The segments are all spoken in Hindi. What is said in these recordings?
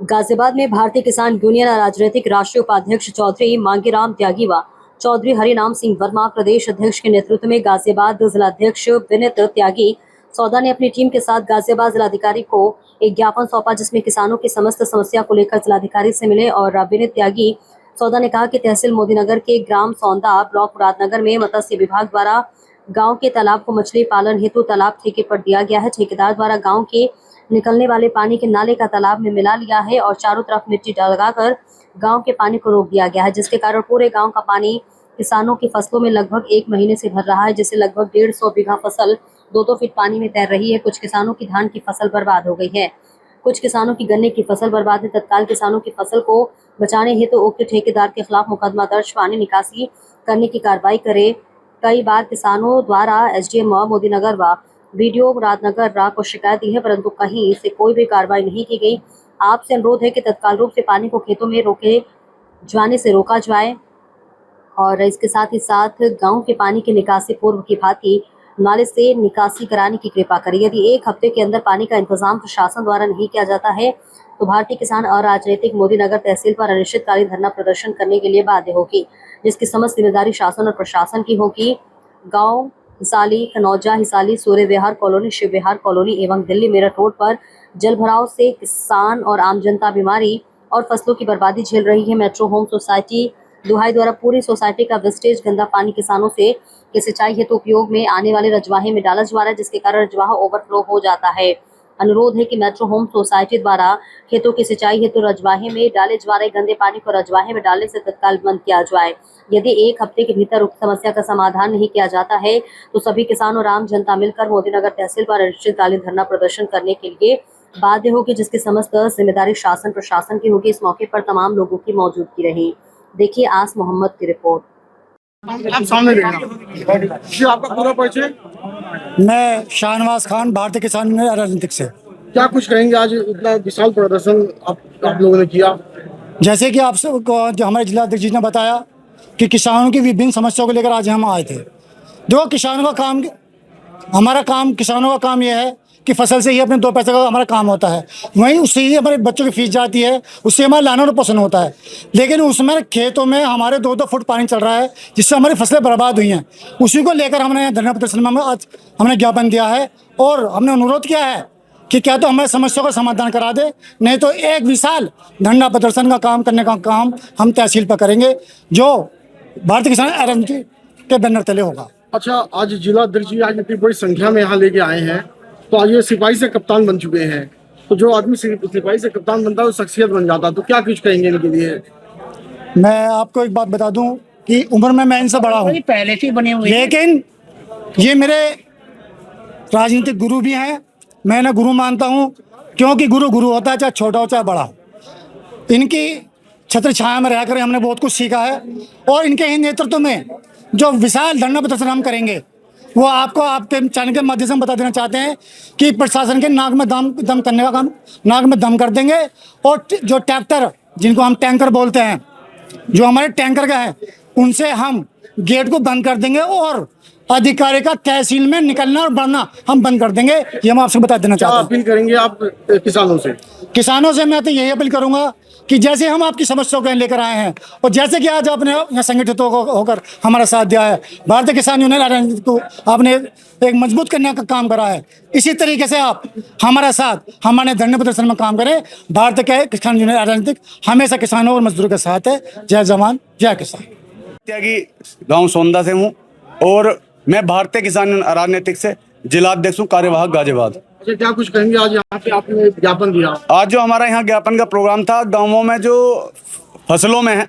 गाजियाबाद में भारतीय किसान यूनियन राजनीतिक राष्ट्रीय उपाध्यक्ष चौधरी मांगेराम त्यागी व चौधरी हरिनाम सिंह वर्मा प्रदेश अध्यक्ष के नेतृत्व में गाजियाबाद जिलाध्यक्ष विनीत त्यागी सौदा ने अपनी टीम के साथ गाजियाबाद जिलाधिकारी को एक ज्ञापन सौंपा, जिसमें किसानों की समस्त समस्या को लेकर जिलाधिकारी से मिले। और विनीत त्यागी सौदा ने कहा कि तहसील मोदीनगर के ग्राम सौंदा ब्लॉक मुरादनगर में मत्स्य विभाग द्वारा गांव के तालाब को मछली पालन हेतु तालाब ठेके पर दिया गया है। ठेकेदार द्वारा गांव के निकलने वाले पानी के नाले का तालाब में मिला लिया है और चारों तरफ मिट्टी लगाकर गांव के पानी को रोक दिया गया है, जिसके कारण पूरे गांव का पानी किसानों की फसलों में लगभग 1 महीने से भर रहा है, जिससे लगभग 150 बीघा फसल 2-2 फीट पानी में तैर रही है। कुछ किसानों की धान की फसल बर्बाद हो गई है, कुछ किसानों की गन्ने की फसल बर्बाद है। तत्काल किसानों की फसल को बचाने हेतु उक्त ठेकेदार के खिलाफ मुकदमा दर्ज, पानी निकासी करने की कार्रवाई करे। कई बार किसानों द्वारा एसडीएम मोदीनगर व वीडियो मुरादनगर को शिकायत दी है, परंतु कहीं से कोई भी कार्रवाई नहीं की गई। आपसे अनुरोध है कि तत्काल रूप से पानी को खेतों में रोके जाने से रोका जाए और इसके साथ ही साथ गांव के पानी की निकासी पूर्व की भांति नाले से निकासी कराने की कृपा करें। यदि 1 हफ्ते के अंदर पानी का इंतजाम प्रशासन द्वारा नहीं किया जाता है तो भारतीय किसान अराजनीतिक मोदीनगर तहसील पर अनिश्चितकालीन धरना प्रदर्शन करने के लिए बाध्य होगी, जिसकी समस्त जिम्मेदारी शासन और प्रशासन की होगी। गाँव हिसाली, कनौजा हिसाली, सूर्य विहार कॉलोनी, शिव विहार कॉलोनी एवं दिल्ली मेरठ रोड पर जल भराव से किसान और आम जनता बीमारी और फसलों की बर्बादी झेल रही है। मेट्रो होम सोसाइटी दुहाई द्वारा पूरी सोसाइटी का वेस्टेज गंदा पानी किसानों से के सिंचाई हेतु उपयोग में आने वाले रजवाहे में डाला जा रहा है, जिसके कारण रजवाहा ओवरफ्लो हो जाता है। अनुरोध है कि मेट्रो होम सोसाइटी द्वारा खेतों की सिंचाई हेतु रजवाहे में डाले जा रहे गंदे पानी को रजवाहे में डालने से तत्काल बंद किया जाए। यदि 1 हफ्ते के भीतर उक्त समस्या का समाधान नहीं किया जाता है तो सभी किसान और आम जनता मिलकर मोदीनगर तहसील पर अनिश्चितकालीन धरना प्रदर्शन करने के लिए बाध्य होगी, जिसकी समस्त जिम्मेदारी शासन प्रशासन की होगी। इस मौके पर तमाम लोगों की मौजूदगी रही। देखिए आस मोहम्मद की रिपोर्ट। आप सामने देखना जी, आपका पूरा परिचय। मैं शाहनवाज खान, भारतीय किसान यूनियन राजनीतिक से। क्या कुछ कहेंगे, आज इतना विशाल प्रदर्शन आप लोगों ने किया? जैसे कि आप सबको जो हमारे जिलाध्यक्ष जी ने बताया कि किसानों की विभिन्न समस्याओं को लेकर आज हम आए थे। देखो, किसानों का काम, हमारा काम, किसानों का काम यह है कि फसल से ही अपने 2 पैसे का हमारा काम होता है, वहीं उससे ही हमारे बच्चों की फीस जाती है, उससे हमारा लाना और पोषण होता है। लेकिन उसमें खेतों में हमारे 2-2 फुट पानी चल रहा है, जिससे हमारी फसलें बर्बाद हुई हैं। उसी को लेकर हमने धरना प्रदर्शन में आज हमने ज्ञापन दिया है और हमने अनुरोध किया है कि क्या तो हमारे समस्या का समाधान करा दे, नहीं तो एक विशाल धरना प्रदर्शन का काम करने का काम हम तहसील पर करेंगे, जो भारतीय किसान राजनीति के बैनर तले होगा। अच्छा, आज जिला अध्यक्ष जी आज इतनी बड़ी संख्या में यहाँ लेके आए हैं, तो आज ये सिपाही से कप्तान बन चुके हैं। तो जो आदमी सिपाही से कप्तान बनता है वो शख्सियत बन जाता है, तो क्या कुछ कहेंगे इनके लिए? मैं आपको एक बात बता दूं कि उम्र में मैं इनसे बड़ा हूं, पहले से बने हुए, लेकिन ये मेरे राजनीतिक गुरु भी हैं। मैं इन्हें गुरु मानता हूं, क्योंकि गुरु गुरु होता है, चाहे छोटा हो चाहे बड़ा हो। इनकी छत्र छाया में रहकर हमने बहुत कुछ सीखा है और इनके ही नेतृत्व में जो विशाल धरना प्रदर्शन हम करेंगे वो आपको आपके चैनल के माध्यम से हम बता देना चाहते हैं कि प्रशासन के नाक में दम करने का काम, नाक में दम कर देंगे। और जो ट्रैक्टर, जिनको हम टैंकर बोलते हैं, जो हमारे टैंकर का है, उनसे हम गेट को बंद कर देंगे और अधिकारी का तहसील में निकलना और बढ़ना हम बंद कर देंगे। ये हम आपसे बता देना चाहते हैं। अपील करेंगे आप किसानों से? किसानों से मैं तो यही अपील करूंगा कि जैसे हम आपकी समस्याओं को लेकर आए हैं और जैसे कि आज आपने यहाँ संगठित होकर हमारा साथ दिया है, भारतीय किसान यूनियन राजनीति को आपने एक मजबूत करने का काम करा है, इसी तरीके से आप हमारा साथ हमारे धरने प्रदर्शन में काम करें। भारतीय किसान यूनियन राजनीतिक हमेशा किसानों और मजदूरों के साथ है। जय जवान जय किसान। त्यागी गाँव सौंदा से हूँ और मैं भारतीय किसान राजनीतिक से जिलाध्यक्ष हूँ, कार्यवाहक गाजियाबाद। अच्छा, क्या कुछ कहेंगे, आज यहाँ पे आपने ज्ञापन दिया? आज जो हमारा यहाँ ज्ञापन का प्रोग्राम था, गांवों में जो फसलों में है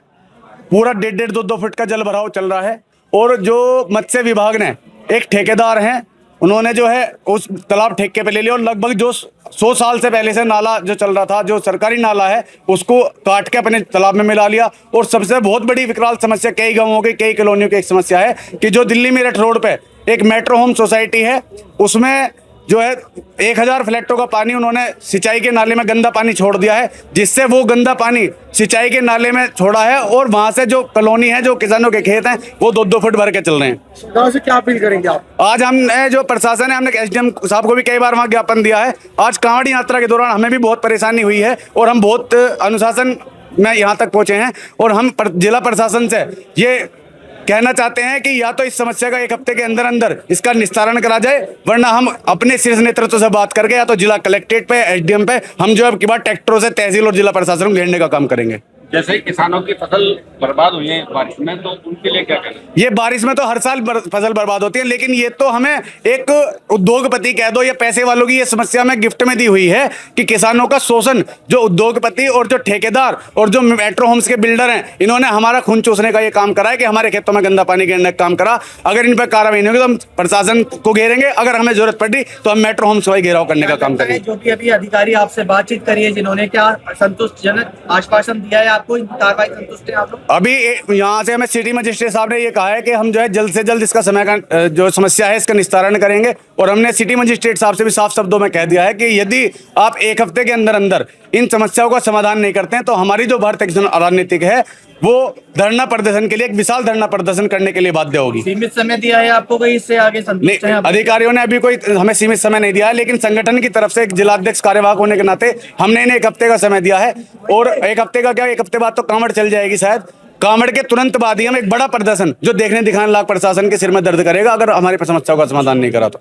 पूरा 1.5 2-2 फुट का जल भराव चल रहा है और जो मत्स्य विभाग ने एक ठेकेदार हैं, उन्होंने जो है उस तालाब ठेके पे ले लिया और लगभग जो 100 साल से पहले से नाला जो चल रहा था, जो सरकारी नाला है, उसको काट के अपने तालाब में मिला लिया। और सबसे बहुत बड़ी विकराल समस्या कई गांवों की, कई कॉलोनियों की एक समस्या है कि जो दिल्ली मेरठ रोड पे एक मेट्रो होम सोसाइटी है, उसमें जो है 1000 फ्लैटों का पानी उन्होंने सिंचाई के नाले में गंदा पानी छोड़ दिया है, जिससे वो गंदा पानी सिंचाई के नाले में छोड़ा है और वहां से जो कॉलोनी है, जो किसानों के खेत हैं, वो 2-2 फुट भर के चल रहे हैं। सरकार से क्या अपील करेंगे आप? आज हमने जो प्रशासन है, हमने एसडीएम साहब को भी कई बार वहाँ ज्ञापन दिया है। आज कांवड़ यात्रा के दौरान हमें भी बहुत परेशानी हुई है और हम बहुत अनुशासन में यहाँ तक पहुँचे हैं और हम जिला प्रशासन से ये कहना चाहते हैं कि या तो इस समस्या का 1 हफ्ते के अंदर अंदर इसका निस्तारण करा जाए, वरना हम अपने शीर्ष नेतृत्व से बात करके या तो जिला कलेक्ट्रेट पे, एसडीएम पे हम जो है की बार ट्रैक्टरों से तहसील और जिला प्रशासन को घेरने का काम करेंगे। जैसे किसानों की फसल बर्बाद हुई है बारिश में, तो उनके लिए क्या कहना? ये बारिश में तो हर साल फसल बर्बाद होती है, लेकिन ये तो हमें एक उद्योगपति कह दो या पैसे वालों की ये समस्या हमें गिफ्ट में दी हुई है कि किसानों का शोषण जो उद्योगपति और जो ठेकेदार और जो मेट्रो होम्स के बिल्डर हैं, इन्होंने हमारा खून चूसने का ये काम करा है कि हमारे खेतों में गंदा पानी गिरने का काम करा। अगर इन पर कार्रवाई नहीं होगी तो हम प्रशासन को घेरेंगे, अगर हमें जरूरत पड़ी तो हम मेट्रो होम्स का घेराव करने का काम करेंगे। जो कि अभी अधिकारी आपसे बातचीत करी है, जिन्होंने क्या संतुष्टजनक आश्वासन दिया है आपको, इन कार्रवाई संतुष्ट है आप लोग? अभी यहाँ से हमें सिटी मजिस्ट्रेट साहब ने ये कहा है कि हम जो है जल्द से जल्द इसका समय का जो समस्या है इसका निस्तारण करेंगे और हमने सिटी मजिस्ट्रेट साहब से भी साफ शब्दों में कह दिया है कि यदि आप 1 हफ्ते के अंदर अंदर इन समस्याओं का समाधान नहीं करते हैं तो हमारी जो भारतीय किसान राजनीतिक है वो धरना प्रदर्शन के लिए, एक विशाल धरना प्रदर्शन करने के लिए बाध्य होगी। सीमित समय दिया है आपको, कोई इससे आगे संतुष्ट है आप? अधिकारियों ने अभी कोई हमें सीमित समय नहीं दिया है, लेकिन संगठन की तरफ से एक जिलाध्यक्ष कार्यवाहक होने के नाते हमने इन्हें 1 हफ्ते का समय दिया है और 1 हफ्ते का क्या, 1 हफ्ते बाद तो कांवड़ चल जाएगी शायद। कांवड़ के तुरंत बाद ही हम एक बड़ा प्रदर्शन जो देखने दिखाने लायक प्रशासन के सिर में दर्द करेगा अगर हमारी समस्याओं का समाधान नहीं करा तो।